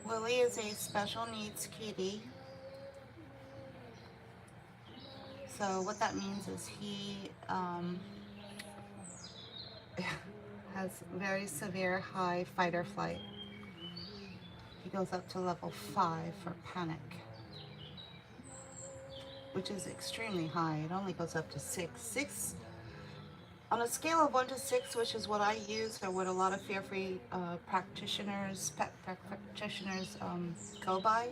Willie is a special needs kitty. So what that means is he has very severe high fight or flight. He goes up to level 5 for panic, which is extremely high. It only goes up to 6. 6 on a scale of 1 to 6, which is what I use or what a lot of fear-free practitioners, pet practitioners go by.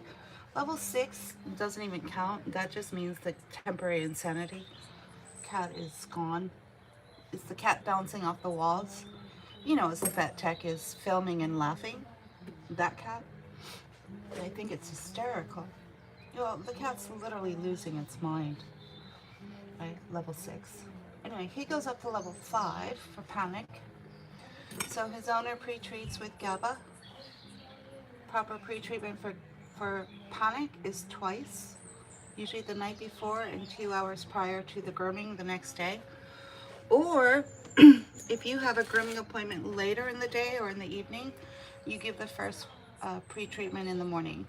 Level 6 doesn't even count. That just means the temporary insanity. Cat is gone. It's the cat bouncing off the walls. You know, as the vet tech is filming and laughing. That cat. I think it's hysterical. Well, the cat's literally losing its mind. Right? Level 6. Anyway, he goes up to level 5 for panic. So his owner pre-treats with GABA. Proper pre-treatment for panic is twice. Usually the night before and 2 hours prior to the grooming the next day. Or if you have a grooming appointment later in the day or in the evening, you give the first pre-treatment in the morning.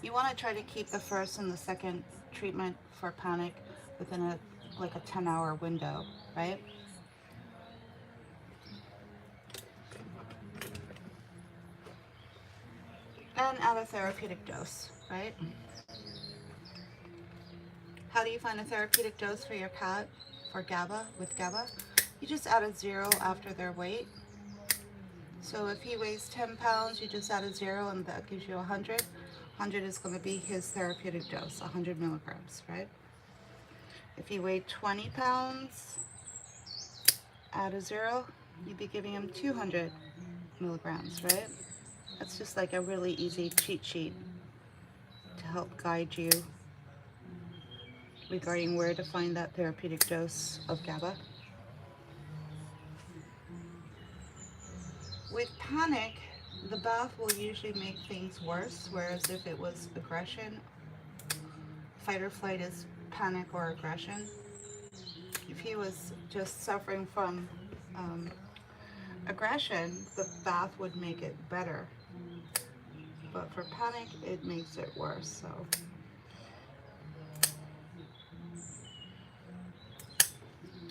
You want to try to keep the first and the second treatment for panic within a 10-hour window, right? And at a therapeutic dose, right? How do you find a therapeutic dose for your cat for GABA with GABA? You just add a 0 after their weight. So if he weighs 10 pounds, you just add a 0 and that gives you 100. 100 is going to be his therapeutic dose, 100 milligrams, right? If he weighed 20 pounds, add a 0, you'd be giving him 200 milligrams, right? That's just like a really easy cheat sheet to help guide you regarding where to find that therapeutic dose of GABA. With panic, the bath will usually make things worse, whereas if it was aggression, fight or flight is panic or aggression. If he was just suffering from aggression, the bath would make it better. But for panic, it makes it worse. So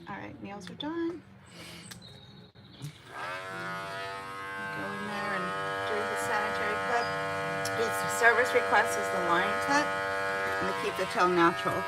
all right, nails are done. Go in there and do the sanitary cut. His service request is the line cut and to keep the tail natural.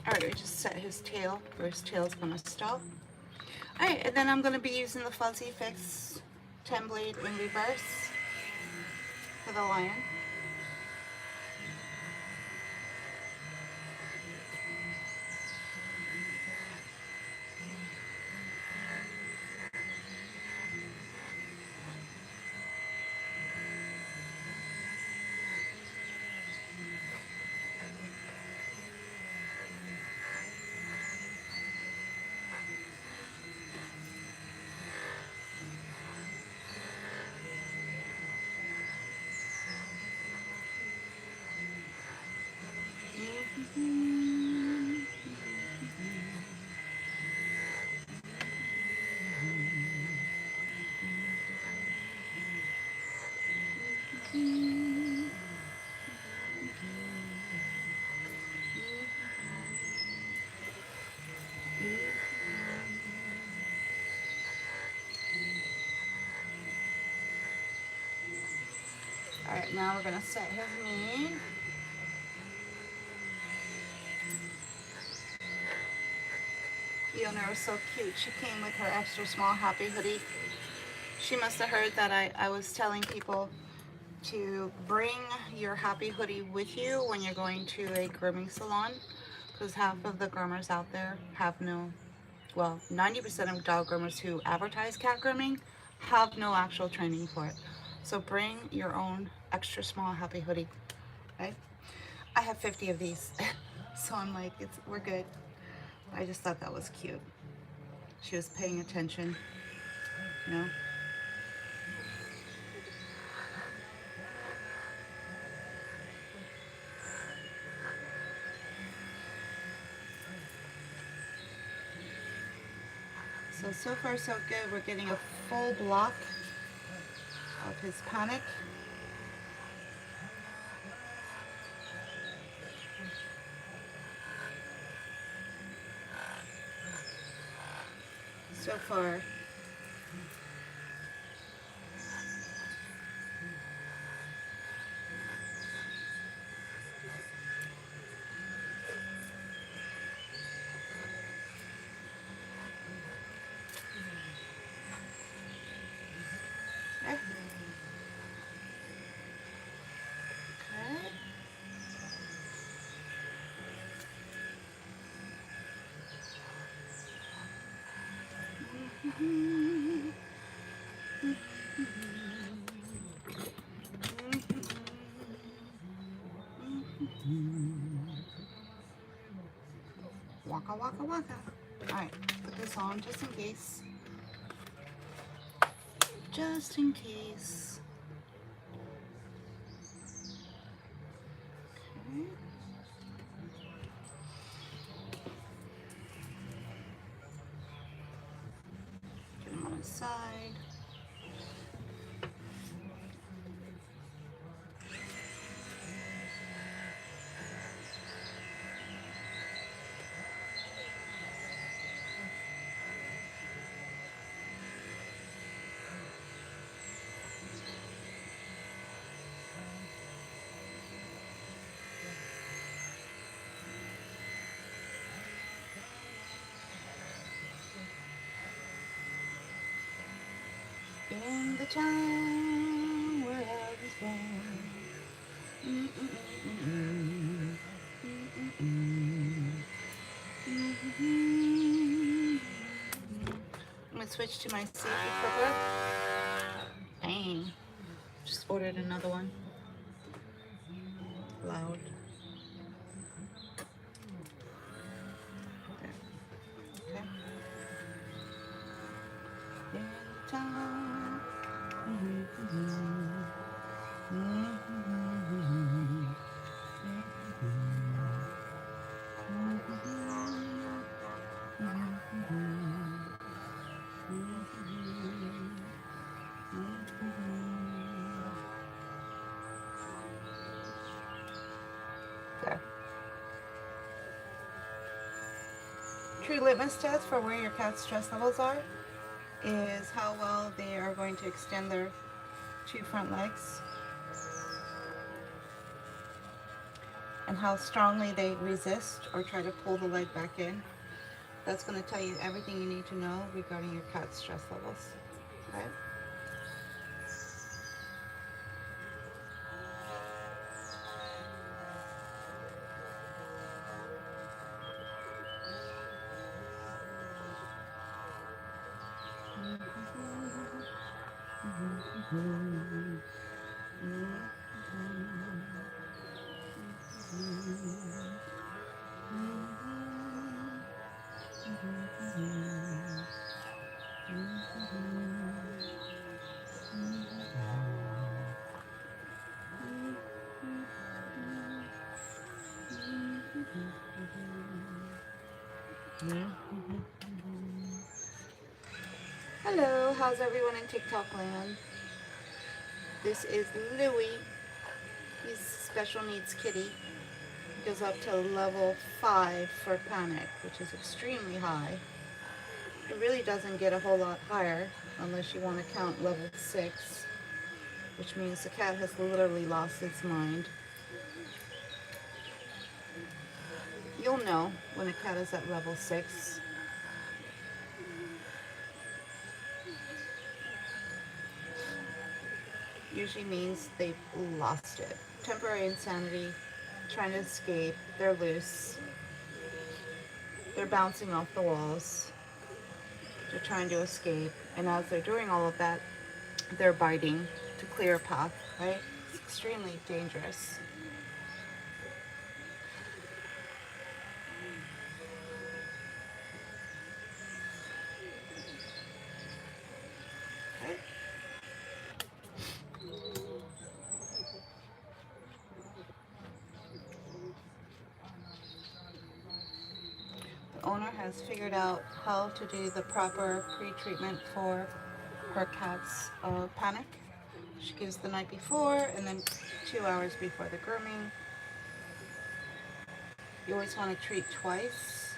Alright, we just set his tail where his tail's going to stop. Alright, and then I'm going to be using the Fuzzy Fix 10 blade in reverse for the lion. Alright, now we're going to set his knee. The owner was so cute. She came with her extra small happy hoodie. She must have heard that I was telling people to bring your happy hoodie with you when you're going to a grooming salon, because half of the groomers out there have no, well, 90% of dog groomers who advertise cat grooming have no actual training for it. So bring your own extra small happy hoodie, right? I have 50 of these, so I'm like, we're good. I just thought that was cute. She was paying attention, you know. So far so good. We're getting a full block of his panic. So far. Okay. Waka waka waka. Alright, put this on just in case. Just in case. Okay. Get him on his side. In the town where I was born. I'm gonna switch to my safety clipper. Dang. Just ordered another one. Loud. There. Okay. In the town. There. True litmus test for where your cat's stress levels are is how well they are going to extend their two front legs and how strongly they resist or try to pull the leg back in. That's going to tell you everything you need to know regarding your cat's stress levels. Okay? Hello, how's everyone in TikTok land? This is Louie. He's special needs kitty. He goes up to level 5 for panic, which is extremely high. It really doesn't get a whole lot higher unless you want to count level 6, which means the cat has literally lost its mind. You'll know when a cat is at level 6. usually means they've lost it. Temporary insanity, trying to escape, they're loose, they're bouncing off the walls, they're trying to escape, and as they're doing all of that, they're biting to clear a path, right? It's extremely dangerous. Okay. The owner has figured out how to do the proper pre-treatment for her cat's panic. She gives the night before and then 2 hours before the grooming. You always want to treat twice.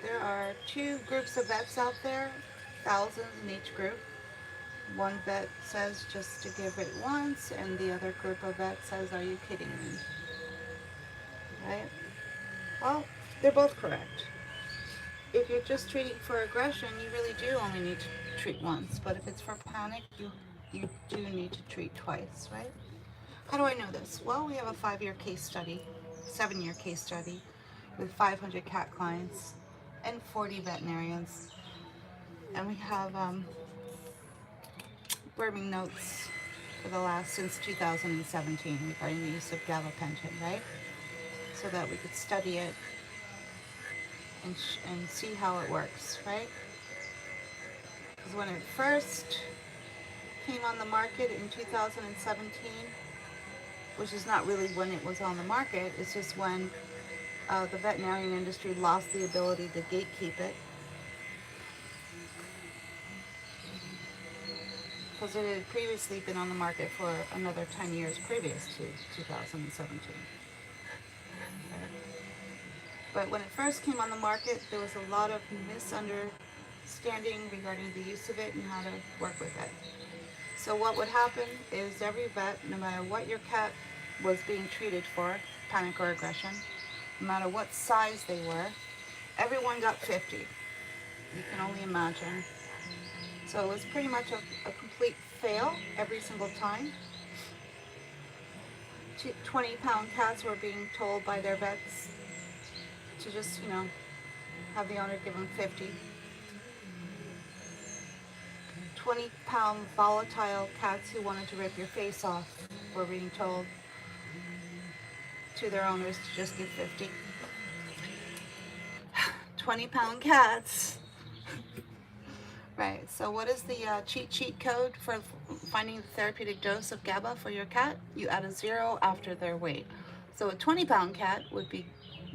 There are two groups of vets out there, thousands in each group. One vet says just to give it once, and the other group of vets says, are you kidding me? Right? Well, they're both correct. If you're just treating for aggression, you really do only need to treat once. But if it's for panic, you do need to treat twice, right? How do I know this? Well, we have a 5-year case study, 7-year case study with 500 cat clients and 40 veterinarians. And we have grooming notes for the last, since 2017 regarding the use of gabapentin, right? So that we could study it and see how it works, right? Because when it first came on the market in 2017, which is not really when it was on the market, it's just when the veterinarian industry lost the ability to gatekeep it, because it had previously been on the market for another 10 years previous to 2017. But when it first came on the market, there was a lot of misunderstanding regarding the use of it and how to work with it. So what would happen is every vet, no matter what your cat was being treated for, panic or aggression, no matter what size they were, everyone got 50. You can only imagine. So it was pretty much a complete fail every single time. 20-pound cats were being told by their vets to just, have the owner give them 50. 20-pound volatile cats who wanted to rip your face off were being told to their owners to just give 50. 20-pound cats. Right, so what is the cheat sheet code for finding the therapeutic dose of GABA for your cat? You add a 0 after their weight. So a 20-pound cat would be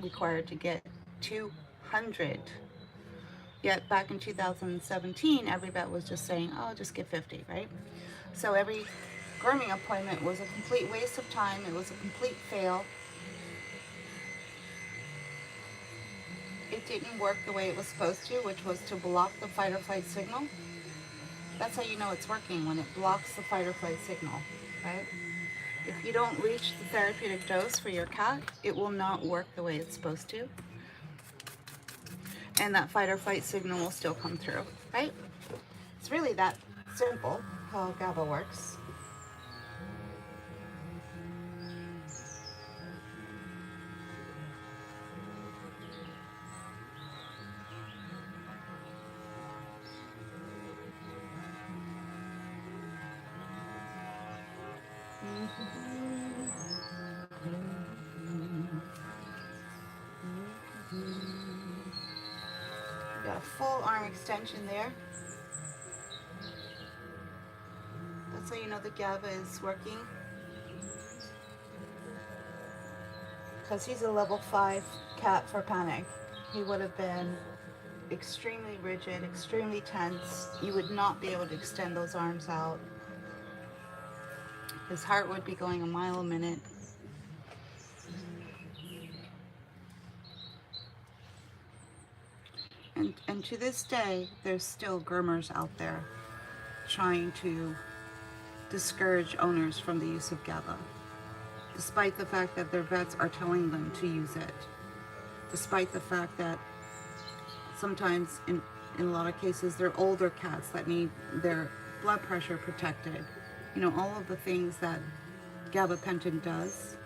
required to get 200. Yet back in 2017, every vet was just saying, oh, just get 50, right? So every grooming appointment was a complete waste of time. It was a complete fail. It didn't work the way it was supposed to, which was to block the fight or flight signal. That's how you know it's working, when it blocks the fight or flight signal, right? If you don't reach the therapeutic dose for your cat, it will not work the way it's supposed to. And that fight or flight signal will still come through, right? It's really that simple how GABA works. Got a full arm extension there. That's how you know the GABA is working. Because he's a level 5 cat for panic. He would have been extremely rigid, extremely tense. You would not be able to extend those arms out. His heart would be going a mile a minute. And to this day, there's still groomers out there trying to discourage owners from the use of GABA, despite the fact that their vets are telling them to use it, despite the fact that sometimes In a lot of cases, they're older cats that need their blood pressure protected. You know, all of the things that gabapentin does.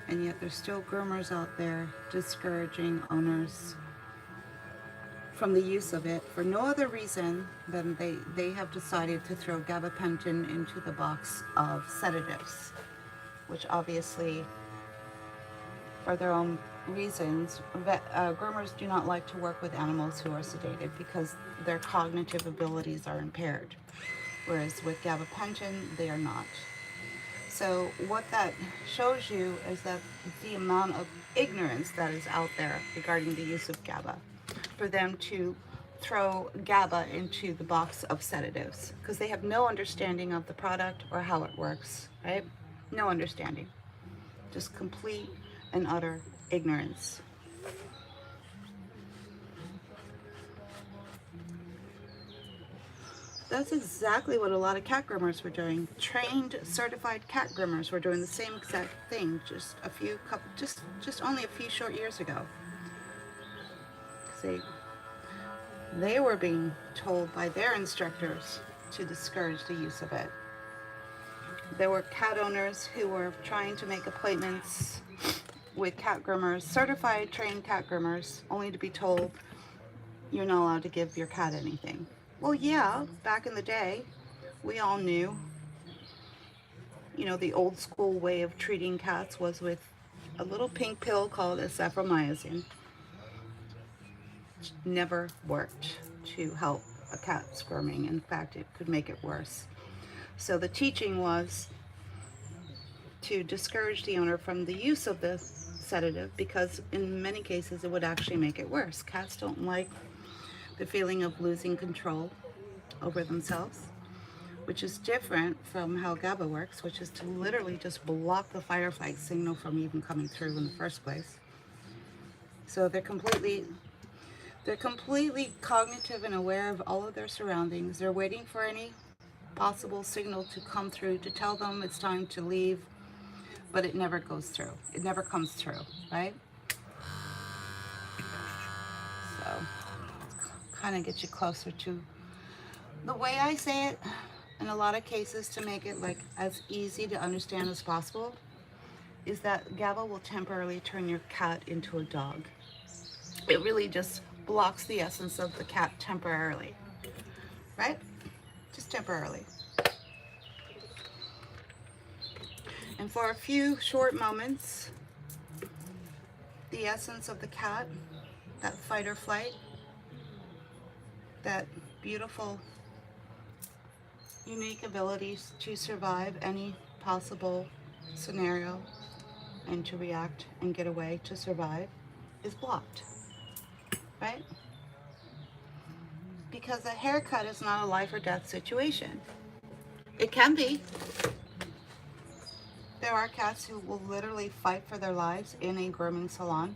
And yet there's still groomers out there discouraging owners from the use of it for no other reason than they have decided to throw gabapentin into the box of sedatives, which obviously, for their own reasons, groomers do not like to work with animals who are sedated because their cognitive abilities are impaired, whereas with gabapentin, they are not. So what that shows you is that the amount of ignorance that is out there regarding the use of GABA, for them to throw GABA into the box of sedatives, because they have no understanding of the product or how it works, right? No understanding. Just complete and utter ignorance. That's exactly what a lot of cat groomers were doing. Trained, certified cat groomers were doing the same exact thing just only a few short years ago. See, they were being told by their instructors to discourage the use of it. There were cat owners who were trying to make appointments with cat groomers, certified trained cat groomers, only to be told you're not allowed to give your cat anything. Well, yeah, back in the day, we all knew, the old school way of treating cats was with a little pink pill called azithromycin. Never worked to help a cat's grooming. In fact, it could make it worse. So the teaching was to discourage the owner from the use of the sedative because in many cases it would actually make it worse. Cats don't like the feeling of losing control over themselves, which is different from how GABA works, which is to literally just block the fight or flight signal from even coming through in the first place. So they're completely cognitive and aware of all of their surroundings. They're waiting for any possible signal to come through to tell them it's time to leave, but it never goes through. It never comes through, right? So kind of get you closer to the way I say it in a lot of cases to make it like as easy to understand as possible is that GABA will temporarily turn your cat into a dog. It really just blocks the essence of the cat temporarily, right? Just temporarily. And for a few short moments, the essence of the cat, that fight or flight, that beautiful, unique abilities to survive any possible scenario and to react and get away to survive is blocked, right? Because a haircut is not a life or death situation. It can be. There are cats who will literally fight for their lives in a grooming salon.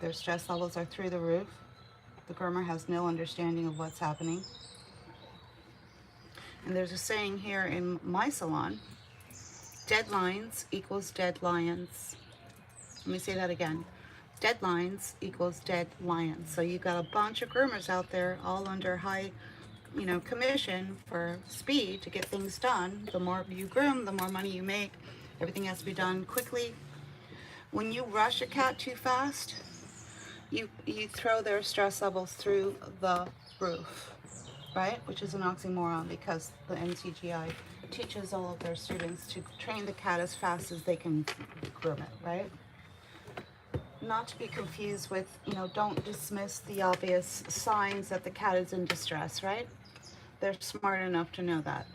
Their stress levels are through the roof. The groomer has no understanding of what's happening. And there's a saying here in my salon, dead lions equals dead lions. Let me say that again. Dead lions equals dead lions. So you've got a bunch of groomers out there all under high, commission for speed to get things done. The more you groom, the more money you make. Everything has to be done quickly. When you rush a cat too fast, you throw their stress levels through the roof, right? Which is an oxymoron because the NCGI teaches all of their students to train the cat as fast as they can groom it, right? Not to be confused with, don't dismiss the obvious signs that the cat is in distress, right? They're smart enough to know that.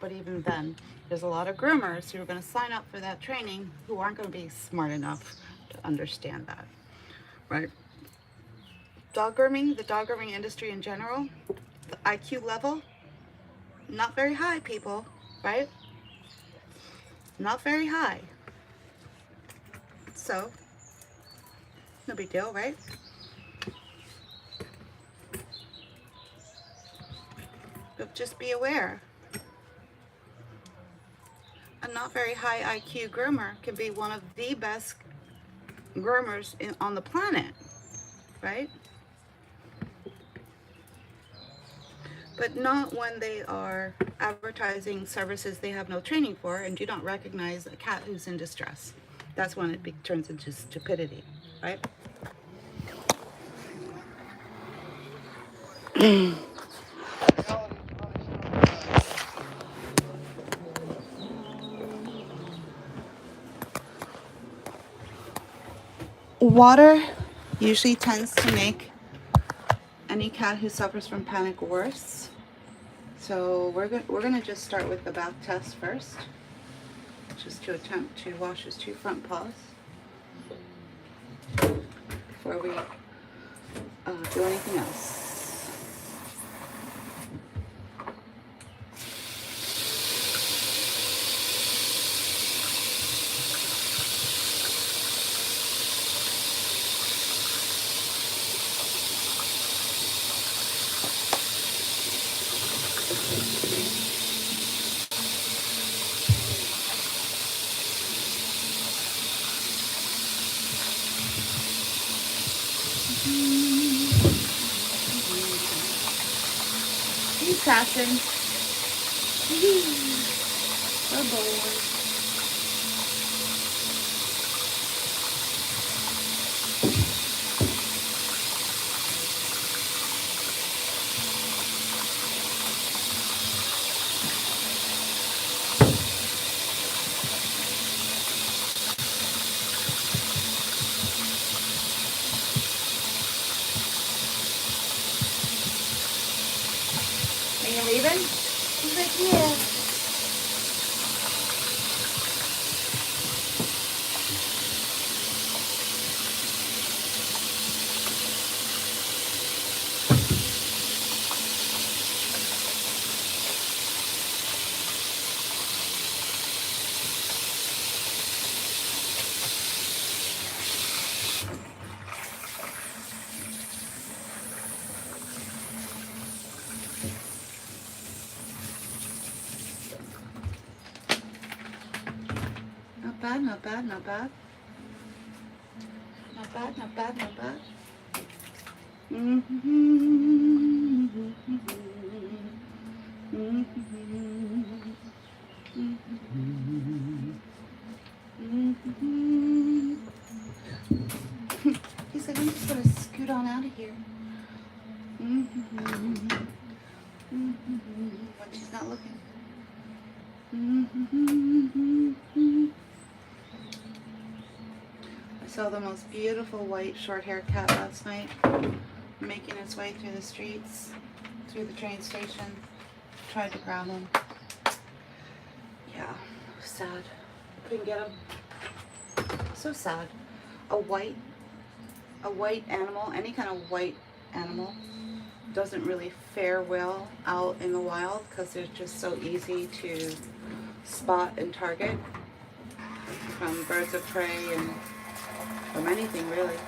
But even then, there's a lot of groomers who are going to sign up for that training who aren't going to be smart enough to understand that, right? Dog grooming, the dog grooming industry in general, the IQ level, not very high, people, right? Not very high. So, no big deal, right? But just be aware. A not very high IQ groomer can be one of the best groomers on the planet, right? but not when they are advertising services they have no training for and do not recognize a cat who's in distress. That's when it turns into stupidity, right? Water usually tends to make any cat who suffers from panic worse. So we're gonna just start with the bath test first, just to attempt to wash his 2 front paws before we do anything else. He's crashing. Oh boy. Are you leaving? He's like, yeah. Not bad, not bad, not bad. Not bad, not bad, not bad. He's like, I'm just gonna scoot on out of here. When she's not looking. I saw the most beautiful white short-haired cat last night, making its way through the streets, through the train station. Tried to grab him. Yeah, sad. Couldn't get him. So sad. A white animal, any kind of white animal, doesn't really fare well out in the wild because they're just so easy to spot and target from birds of prey and from anything really.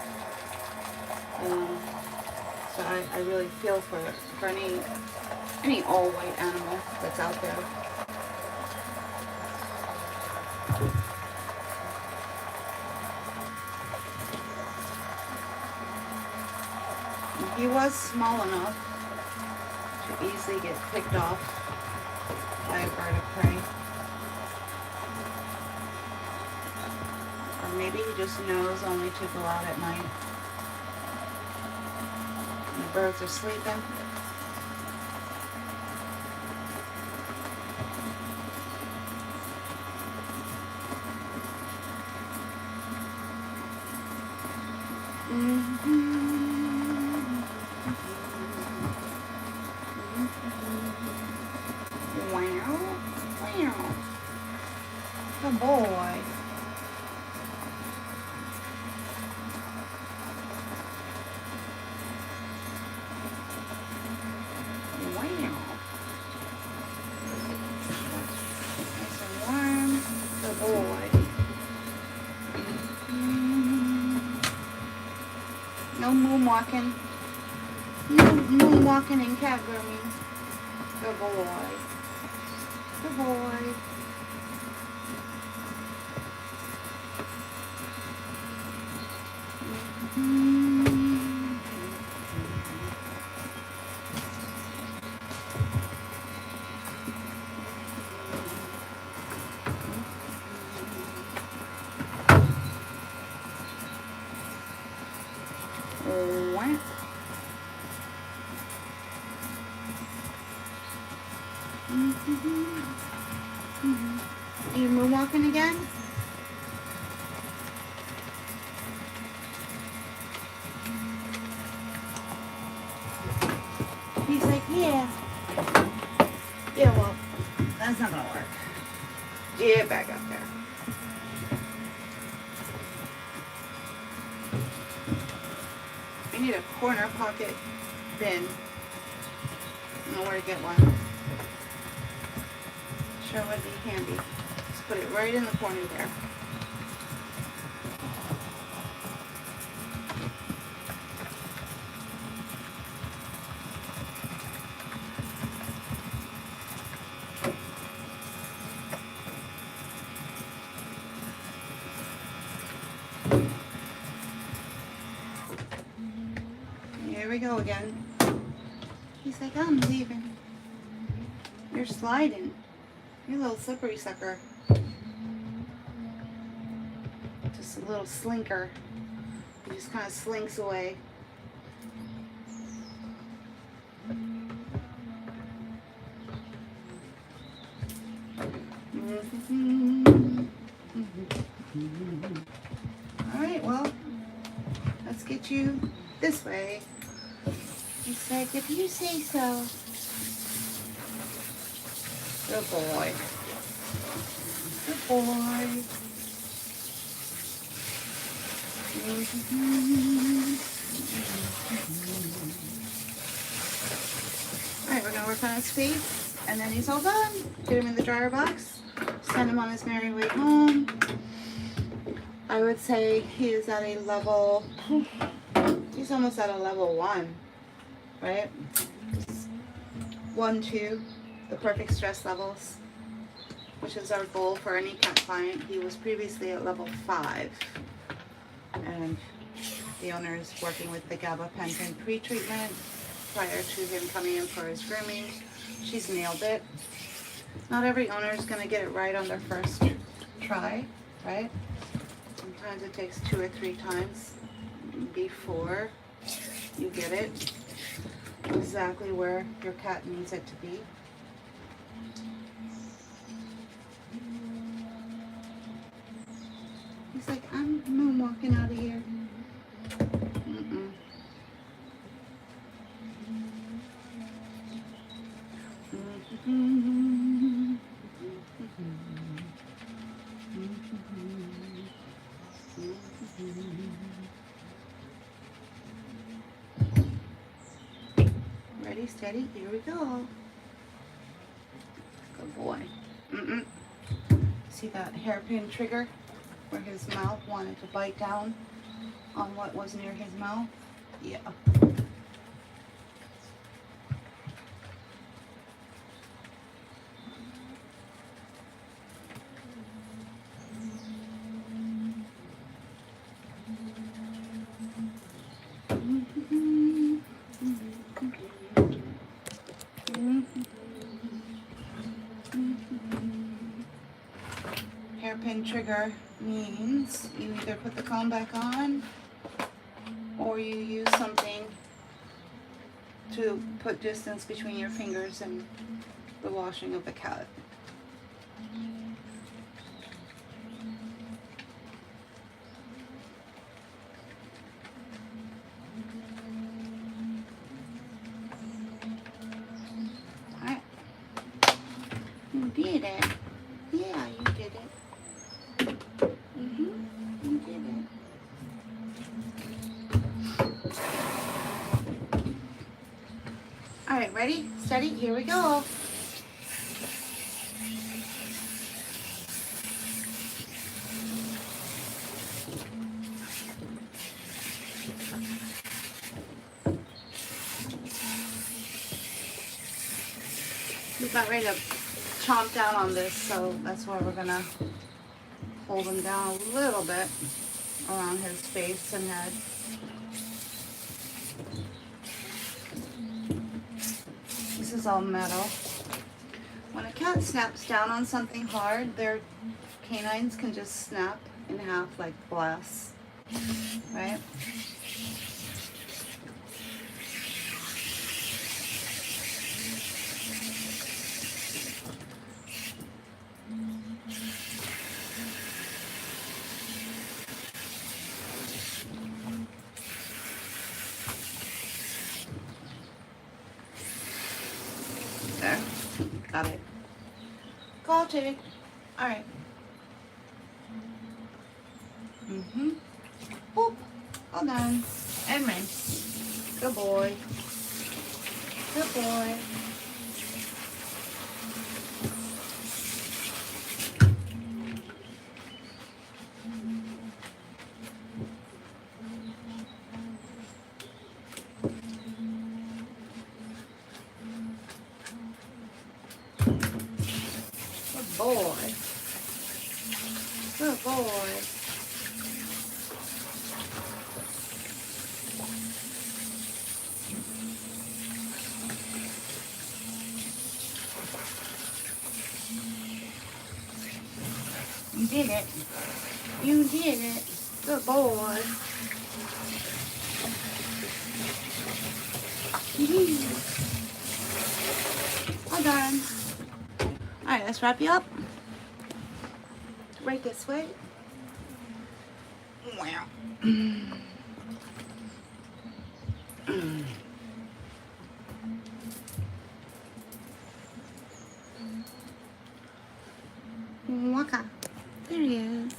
So I really feel for any all white animal that's out there. He was small enough to easily get picked off by a bird of prey. Or maybe he just knows only to go out at night when the birds are sleeping. Good boy. Wow. Nice and warm. Good boy. No moonwalking. No moonwalking and cat grooming. Good boy. Good boy. Are you moonwalking again? He's like, yeah. Yeah, well, that's not gonna work. Get back up there. I need a corner pocket bin. I don't know where to get one. Sure would be handy. Just put it right in the corner there. Here we go again. He's like, I'm leaving. You're sliding. You're a little slippery sucker. Just a little slinker. He just kind of slinks away. Alright, well, let's get you this way. He's like, if you say so. Good boy. Good boy. Alright, we're going to work on his face, and then he's all done. Get him in the dryer box. Send him on his merry way home. I would say he is at a level, he's almost at a level 1, right? 1, 2, the perfect stress levels, which is our goal for any cat client. He was previously at level 5, and the owner is working with the gabapentin pre-treatment prior to him coming in for his grooming. She's nailed it. Not every owner is going to get it right on their first try, right? Sometimes it takes 2 or 3 times before you get it exactly where your cat needs it to be. He's like, I'm moonwalking out of here. Mm-mm. Ready, steady, here we go. Good boy. See that hairpin trigger where his mouth wanted to bite down on what was near his mouth? Yeah. Hairpin trigger means you either put the comb back on or you use something to put distance between your fingers and the washing of the cat. Alright. You did it. Yeah, you did it. You did it. Alright, ready? Steady? Here we go. He's about ready to chomp down on this, so that's why we're gonna hold him down a little bit around his face and head. This is all metal. When a cat snaps down on something hard, their canines can just snap in half like glass, right? I'll take. All right. Boop. All done. And rinse. Good boy. Good boy. Good boy. Good boy. You did it. You did it. Good boy. All done. Alright, let's wrap you up. Right this way. Wow. Waka. There he is.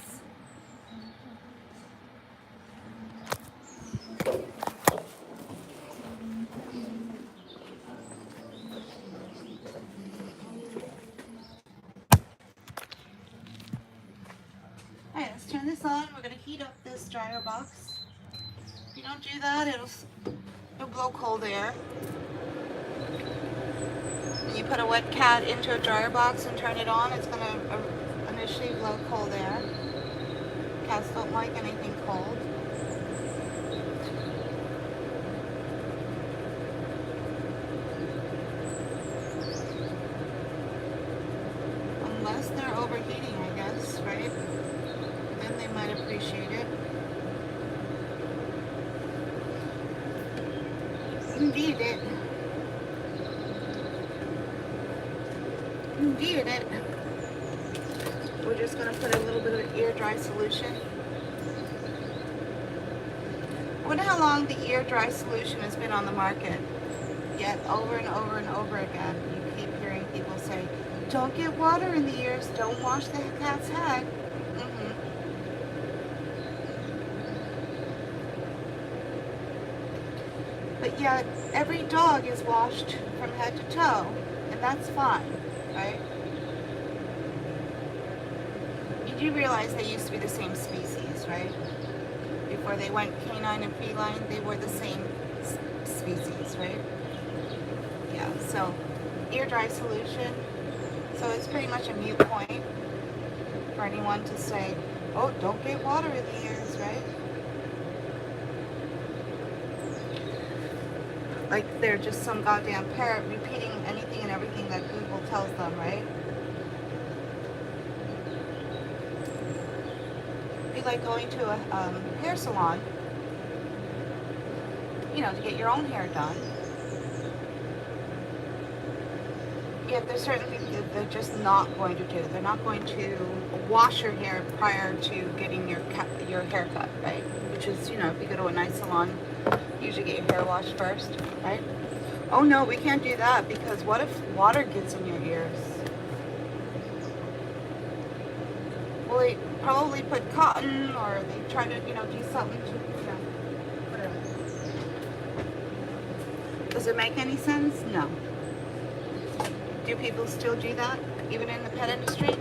Alright, let's turn this on. We're going to heat up this dryer box. If you don't do that, it'll blow cold air. When you put a wet cat into a dryer box and turn it on, it's going to initially blow cold air. Cats don't like anything cold. Unless they're overheating, I guess, right? Then they might appreciate it. Indeed it. Indeed it. We're just going to put a little bit of ear dry solution. I wonder how long the ear dry solution has been on the market. Yet over and over and over again, you keep hearing people say, don't get water in the ears, don't wash the cat's head. But yet, every dog is washed from head to toe, and that's fine, right? You do realize they used to be the same species, right? Before they went canine and feline, they were the same species, right? Yeah, so ear dry solution. So it's pretty much a moot point for anyone to say, oh, don't get water in the ears, right? Like they're just some goddamn parrot repeating anything and everything that Google tells them, right? It'd be like going to a hair salon, you know, to get your own hair done. Yet there's certain things that they're just not going to do. They're not going to wash your hair prior to getting your haircut, right? Which is, you know, if you go to a nice salon, usually get your hair washed first, right? Oh no, we can't do that because what if water gets in your ears? Well, they probably put cotton or they try to, you know, do something to, you know, whatever. Does it make any sense? No. Do people still do that, even in the pet industry?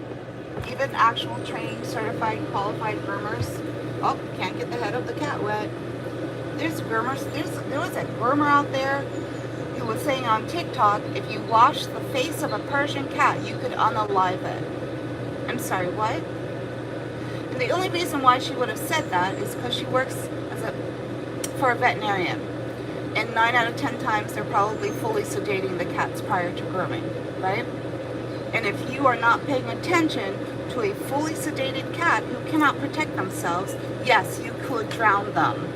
Even actual trained, certified, qualified groomers? Oh, can't get the head of the cat wet. There's groomers. There was a groomer out there who was saying on TikTok, if you wash the face of a Persian cat, you could unalive it. I'm sorry, what? And the only reason why she would have said that is because she works for a veterinarian. And 9 out of 10 times, they're probably fully sedating the cats prior to grooming, right? And if you are not paying attention to a fully sedated cat who cannot protect themselves, yes, you could drown them.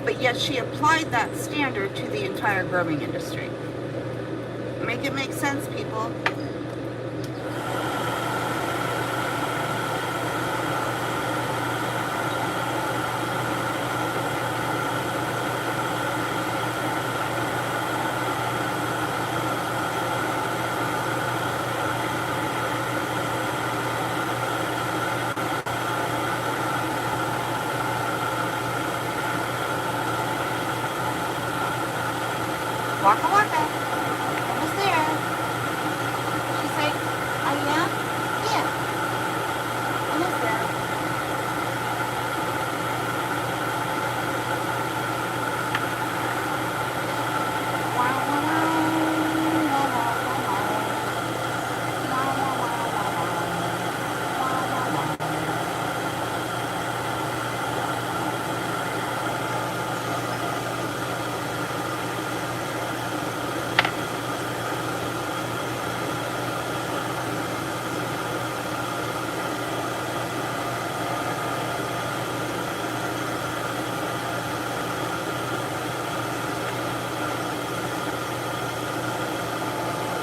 But yet she applied that standard to the entire grooming industry. Make it make sense, people. Waka waka. Almost there. She's like, I am? Yeah. Almost there. Wow, wow, wow. Wow, wow, wow, wow. Wow, wow, wow, wow, wow. Wow, wow, wow.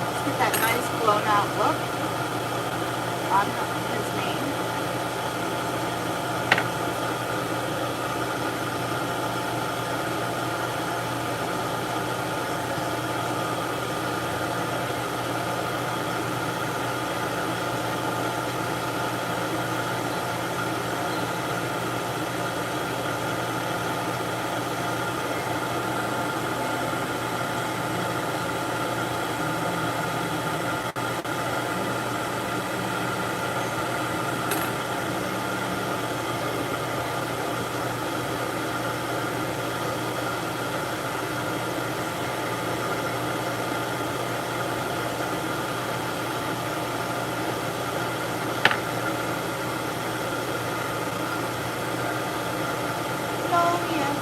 Let's get that nice blown out look on his mane. Oh, yes.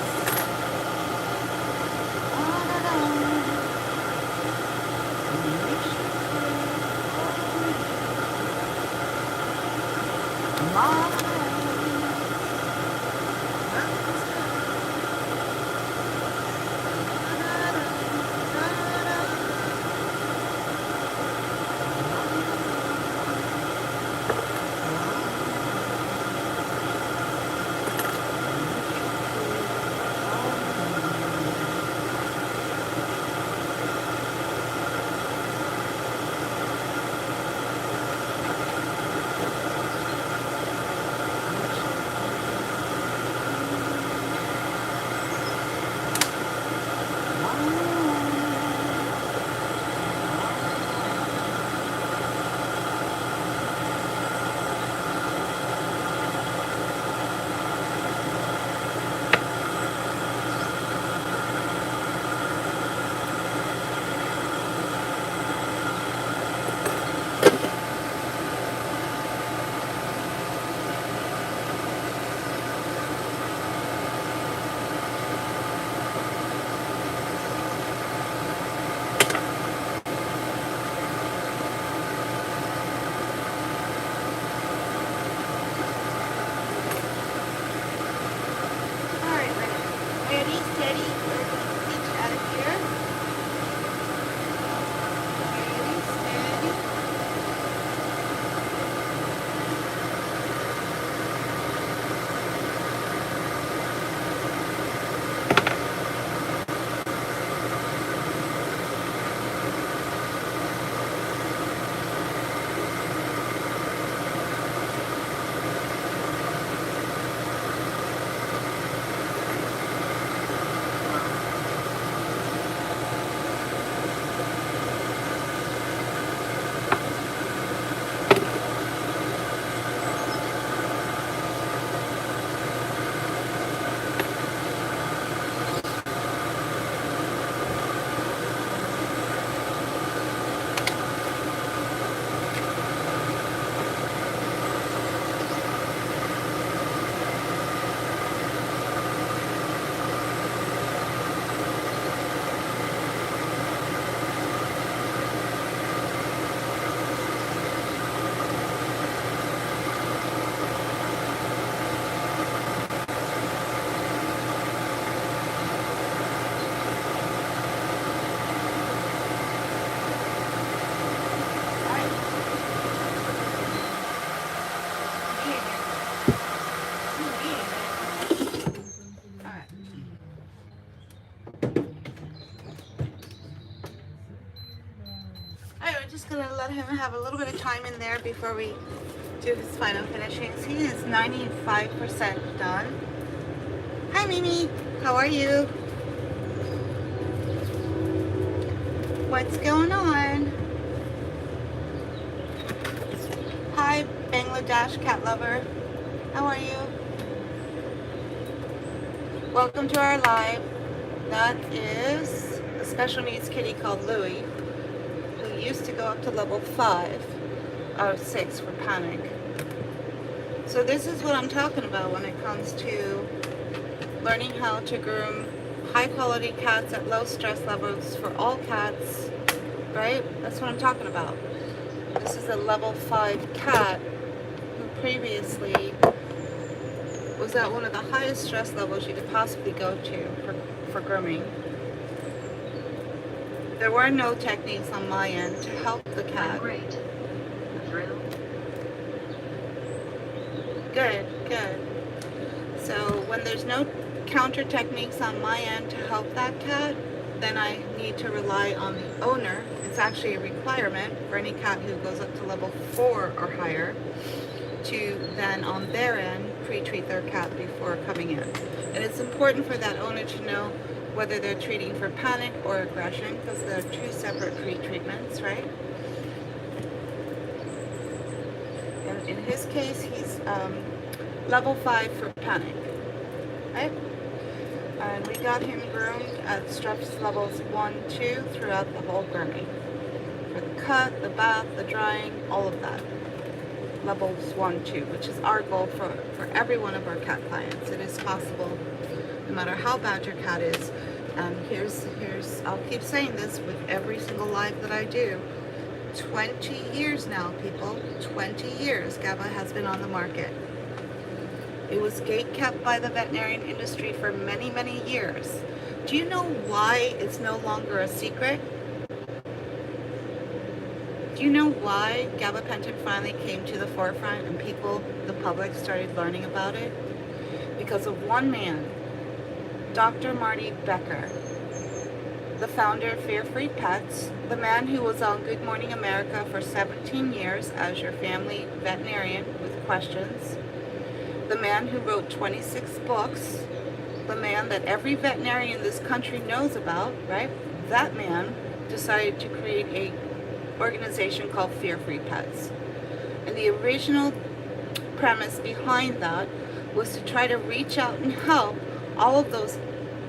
Alright, ready, steady, reach out of here. Ready, steady. Alright, we're just gonna let him have a little bit of time in there before we do his final finishings. He is 95% done. Hi Mimi, how are you? What's going on? Hi, Bangladesh cat lover. How are you? Welcome to our live. That is a special needs kitty called Louie, who used to go up to level 5 or 6 for panic. So this is what I'm talking about when it comes to learning how to groom high quality cats at low stress levels for all cats, right? That's what I'm talking about. This is a level 5 cat who previously was at one of the highest stress levels you could possibly go to for grooming. There were no techniques on my end to help the cat. Great. Through. Good, good. So when there's no counter techniques on my end to help that cat, then I need to rely on the owner. It's actually a requirement for any cat who goes up to level 4 or higher to then on their end pre-treat their cat before coming in. And it's important for that owner to know whether they're treating for panic or aggression, because they're two separate pre-treatments, right? And in his case, he's level 5 for panic, right? And we got him groomed at stress levels 1, 2 throughout the whole grooming. For the cut, the bath, the drying, all of that. Levels 1, 2, which is our goal for every one of our cat clients. It is possible, no matter how bad your cat is. And here's I'll keep saying this with every single live that I do. 20 years now, people. 20 years GABA has been on the market. It was gate-kept by the veterinarian industry for many, many years. Do you know why it's no longer a secret? Do you know why gabapentin finally came to the forefront and people, the public, started learning about it? Because of one man, Dr. Marty Becker, the founder of Fear Free Pets, the man who was on Good Morning America for 17 years as your family veterinarian with questions, the man who wrote 26 books, the man that every veterinarian in this country knows about, right? That man decided to create a organization called Fear Free Pets. And the original premise behind that was to try to reach out and help all of those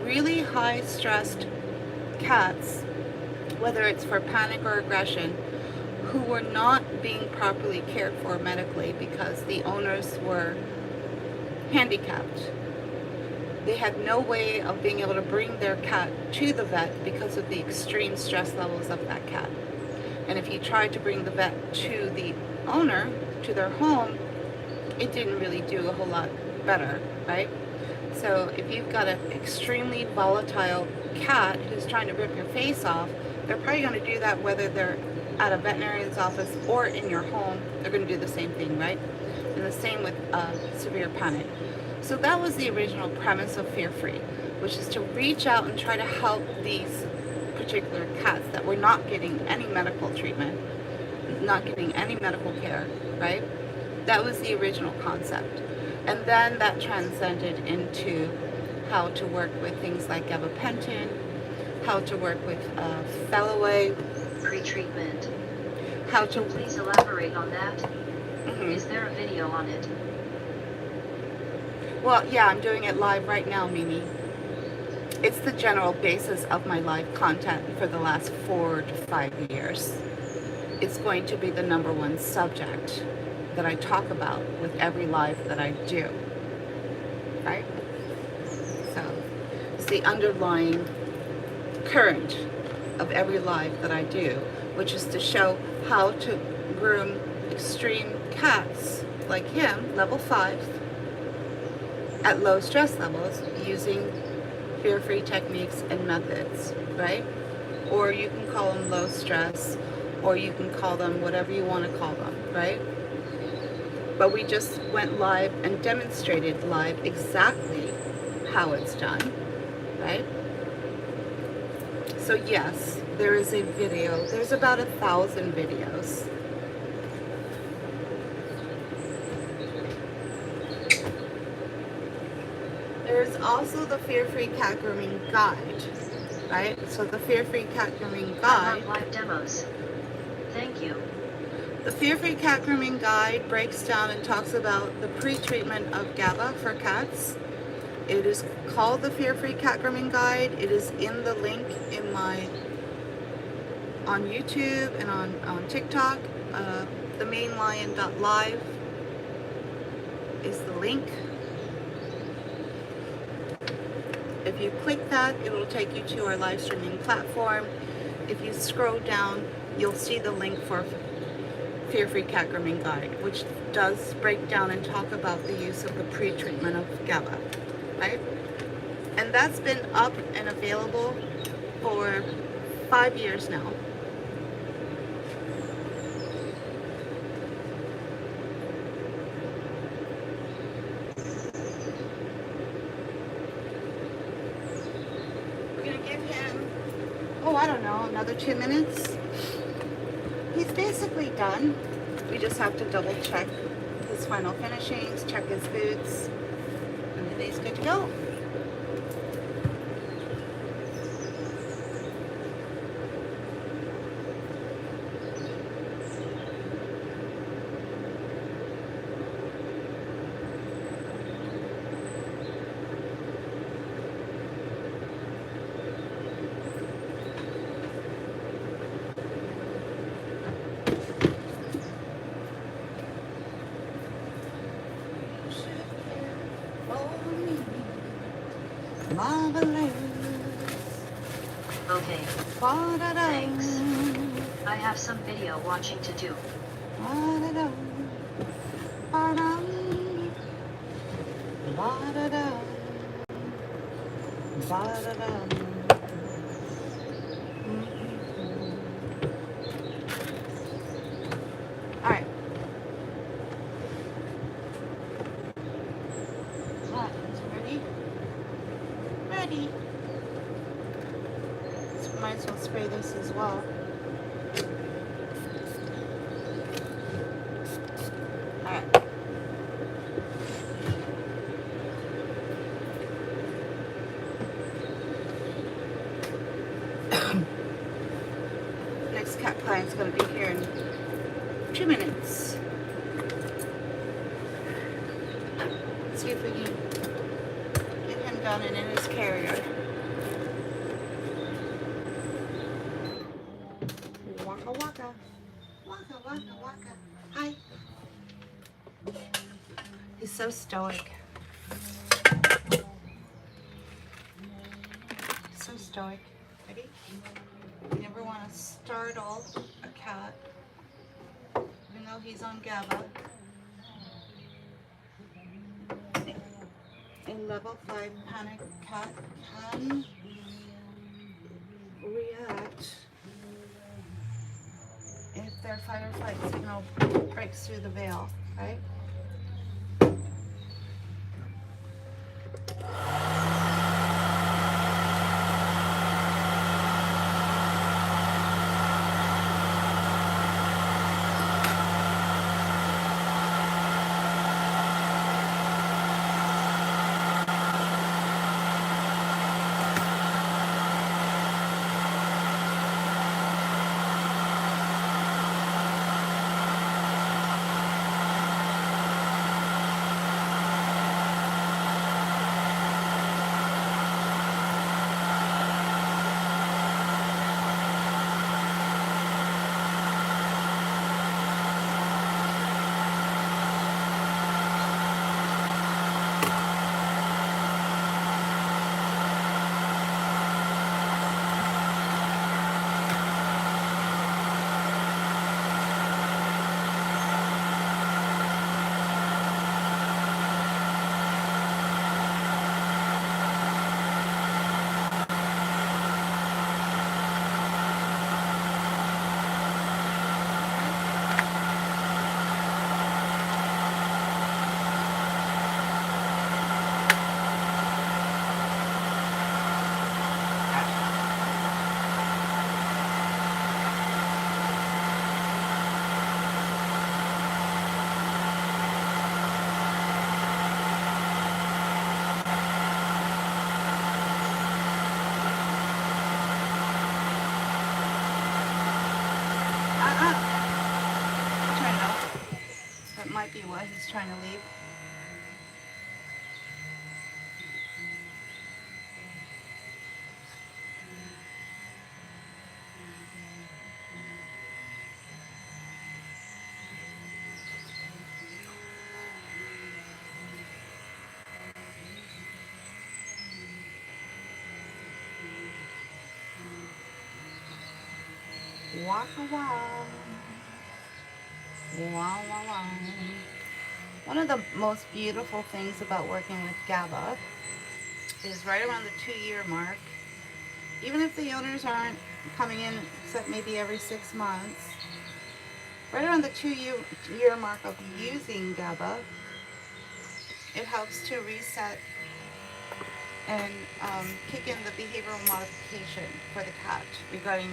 really high stressed cats, whether it's for panic or aggression, who were not being properly cared for medically because the owners were handicapped. They had no way of being able to bring their cat to the vet because of the extreme stress levels of that cat. And if you tried to bring the vet to the owner, to their home, it didn't really do a whole lot better, right? So if you've got an extremely volatile cat who's trying to rip your face off, they're probably going to do that whether they're at a veterinarian's office or in your home. They're going to do the same thing, right? And the same with severe panic. So that was the original premise of Fear Free, which is to reach out and try to help these particular cats that were not getting any medical treatment, not getting any medical care, right? That was the original concept. And then that transcended into how to work with things like gabapentin, how to work with Falloway, Pre-treatment. how Could you to... please elaborate on that? Mhm. Is there a video on it? Well, yeah, I'm doing it live right now, Mimi. It's the general basis of my live content for the last 4 to 5 years. It's going to be the #1 subject that I talk about with every live that I do, right? So it's the underlying current of every live that I do, which is to show how to groom extreme cats like him, level 5, at low stress levels using fear-free techniques and methods, right? Or you can call them low stress, or you can call them whatever you want to call them, right? But we just went live and demonstrated live exactly how it's done, right? So yes, there is a video. There's about 1,000 videos. There's also the Fear Free Cat Grooming Guide, right? So the Fear-Free Cat Grooming I Guide. love live demos. Thank you. The Fear-Free Cat Grooming Guide breaks down and talks about the pre-treatment of GABA for cats. It is called the Fear-Free Cat Grooming Guide. It is in the link in my on YouTube and on TikTok. Themainlion.live is the link. If you click that, it will take you to our live streaming platform. If you scroll down, you'll see the link for Fear-Free Cat Grooming Guide, which does break down and talk about the use of the pre-treatment of GABA, right? And that's been up and available for 5 years now. We're gonna give him, oh, I don't know, another 2 minutes. He's basically done. We just have to double check his final finishings, check his boots, and then he's good to go. Marvelous. Okay. Thanks. I have some video watching to do. Alright. Ready? Ready. So might as well spray this as well. Alright. Next cat client's going to be here in 2 minutes. Let's see if we can get him done and in his carrier. Waka waka. Waka waka waka. Hi. He's so stoic. So stoic. Ready? You never want to startle a cat, even though he's on GABA. In level 5 panic, cat can react if their fight or flight signal breaks through the veil, right? He's trying to leave. Waka wow. Wow, wow, wow. One of the most beautiful things about working with GABA is right around the 2-year mark, even if the owners aren't coming in except maybe every 6 months, right around the 2-year mark of using GABA, it helps to reset and kick in the behavioral modification for the cat regarding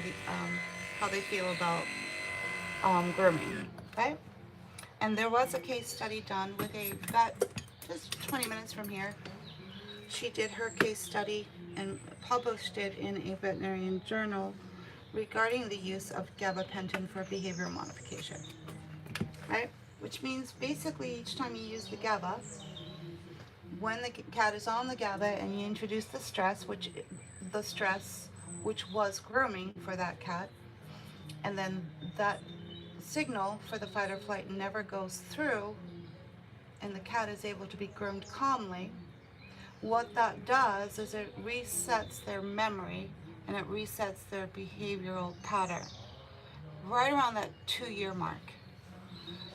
how they feel about grooming, okay? And there was a case study done with a vet just 20 minutes from here. She did her case study and published it in a veterinarian journal regarding the use of gabapentin for behavioral modification, right? Which means basically each time you use the GABA, when the cat is on the GABA and you introduce the stress, which was grooming for that cat, and then that signal for the fight or flight never goes through and the cat is able to be groomed calmly, what that does is it resets their memory and it resets their behavioral pattern right around that 2-year mark.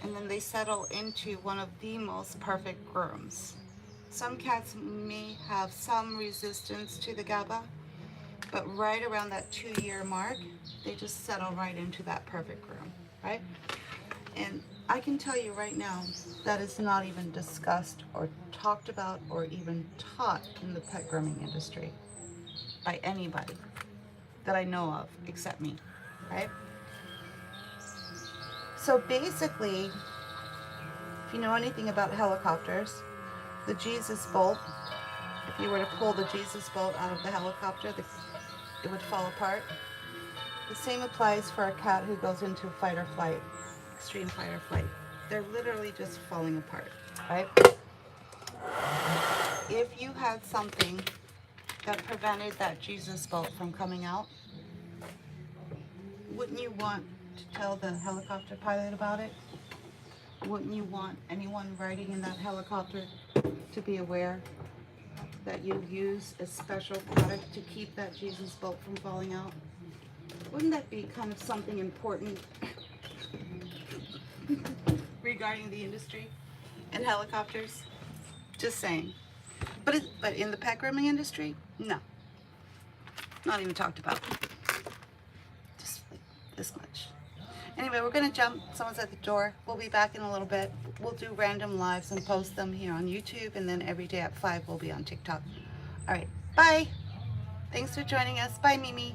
And then they settle into one of the most perfect grooms. Some cats may have some resistance to the GABA, but right around that 2-year mark, they just settle right into that perfect groom, right? And I can tell you right now, that is not even discussed or talked about or even taught in the pet grooming industry by anybody that I know of except me, right? So basically, if you know anything about helicopters, the Jesus bolt, if you were to pull the Jesus bolt out of the helicopter, it would fall apart. The same applies for a cat who goes into fight or flight, extreme fight or flight. They're literally just falling apart, right? If you had something that prevented that Jesus bolt from coming out, wouldn't you want to tell the helicopter pilot about it? Wouldn't you want anyone riding in that helicopter to be aware that you use a special product to keep that Jesus bolt from falling out? Wouldn't that be kind of something important regarding the industry and helicopters? Just saying. But in the pet grooming industry, no, not even talked about. Just like this much. Anyway, we're gonna jump. Someone's at the door. We'll be back in a little bit. We'll do random lives and post them here on YouTube, and then every day at 5 we'll be on TikTok. All right, bye. Thanks for joining us. Bye, Mimi.